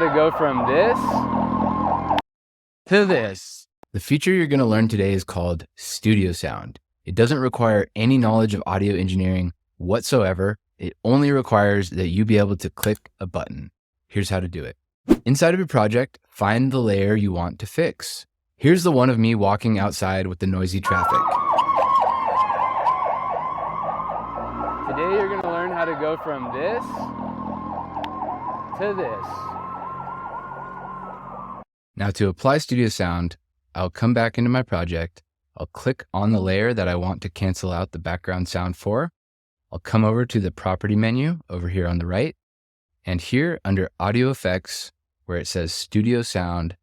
to go from this to this. The feature you're going to learn today is called Studio Sound. It doesn't require any knowledge of audio engineering whatsoever. It only requires that you be able to click a button. Here's how to do it. Inside of your project, find the layer you want to fix. Here's the one of me walking outside with the noisy traffic. Today you're going to learn how to go from this to this. Now to apply Studio Sound, I'll come back into my project. I'll click on the layer that I want to cancel out the background sound for. I'll come over to the property menu over here on the right. And here under audio effects, where it says Studio Sound,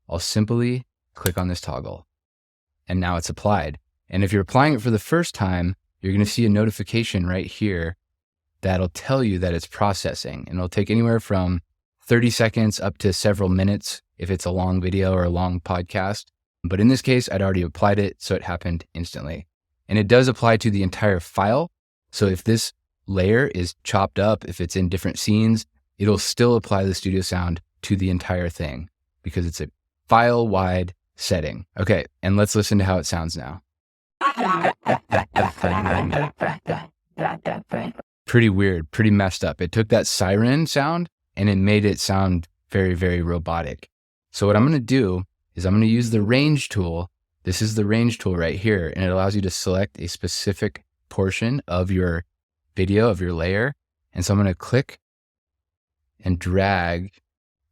I'll simply click on this toggle. And now it's applied. And if you're applying it for the first time, you're going to see a notification right here that'll tell you that it's processing. And it'll take anywhere from 30 seconds up to several minutes if it's a long video or a long podcast. But in this case, I'd already applied it, so it happened instantly. And it does apply to the entire file. So if this layer is chopped up, if it's in different scenes, it'll still apply the Studio Sound to the entire thing because it's a file-wide setting. Okay, and let's listen to how it sounds now. Pretty weird, pretty messed up. It took that siren sound and it made it sound very, very robotic. So what I'm going to do is I'm going to use the range tool. This is the range tool right here, and it allows you to select a specific portion of your video, of your layer. And so I'm going to click and drag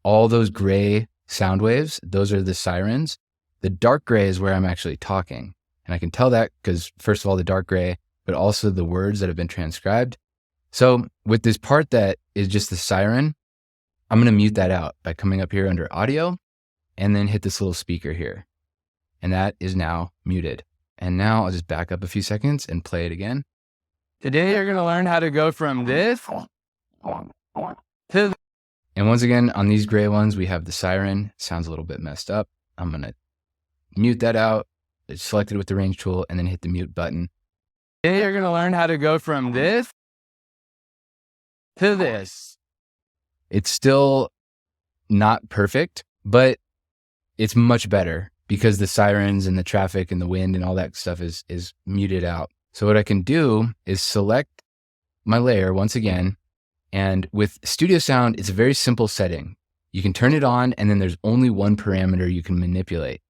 all those gray sound waves. Those are the sirens. The dark gray is where I'm actually talking. And I can tell that because first of all, the dark gray, but also the words that have been transcribed. So with this part that is just the siren, I'm going to mute that out by coming up here under audio and then hit this little speaker here. And that is now muted. And now I'll just back up a few seconds and play it again. Today you're going to learn how to go from this to this. And once again, on these gray ones, we have the siren. Sounds a little bit messed up. I'm going to mute that out. It's selected with the range tool and then hit the mute button. Today you're going to learn how to go from this to this. It's still not perfect, but it's much better because the sirens and the traffic and the wind and all that stuff is muted out. So what I can do is select my layer once again. And with Studio Sound, it's a very simple setting. You can turn it on and then there's only one parameter you can manipulate.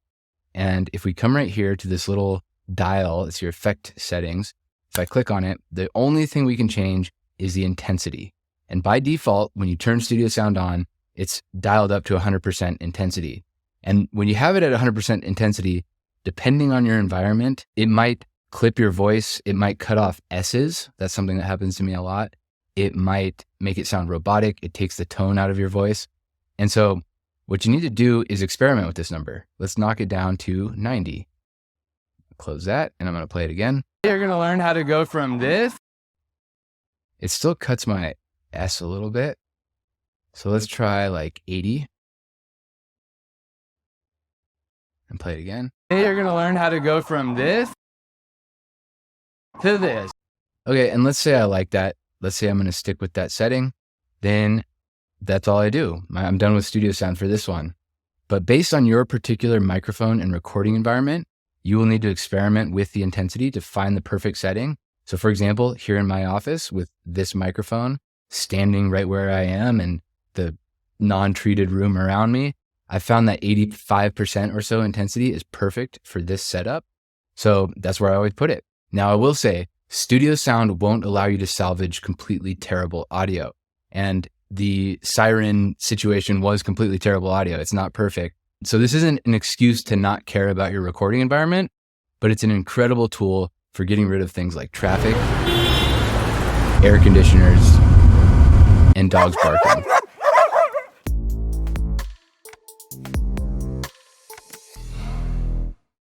And if we come right here to this little dial, it's your effect settings. If I click on it, the only thing we can change is the intensity. And by default, when you turn Studio Sound on, it's dialed up to 100% intensity. And when you have it at 100% intensity, depending on your environment, it might clip your voice. It might cut off S's. That's something that happens to me a lot. It might make it sound robotic. It takes the tone out of your voice. And so what you need to do is experiment with this number. Let's knock it down to 90. Close that, and I'm going to play it again. You're going to learn how to go from this. It still cuts my S a little bit. So let's try like 80. And play it again. You're going to learn how to go from this to this. Okay, and let's say I like that. Let's say I'm going to stick with that setting. Then that's all I do. I'm done with Studio Sound for this one. But based on your particular microphone and recording environment, you will need to experiment with the intensity to find the perfect setting. So for example, here in my office with this microphone standing right where I am and the non-treated room around me, I found that 85% or so intensity is perfect for this setup. So that's where I always put it. Now I will say, Studio Sound won't allow you to salvage completely terrible audio. And the siren situation was completely terrible audio. It's not perfect. So this isn't an excuse to not care about your recording environment, but it's an incredible tool for getting rid of things like traffic, air conditioners, and dogs barking.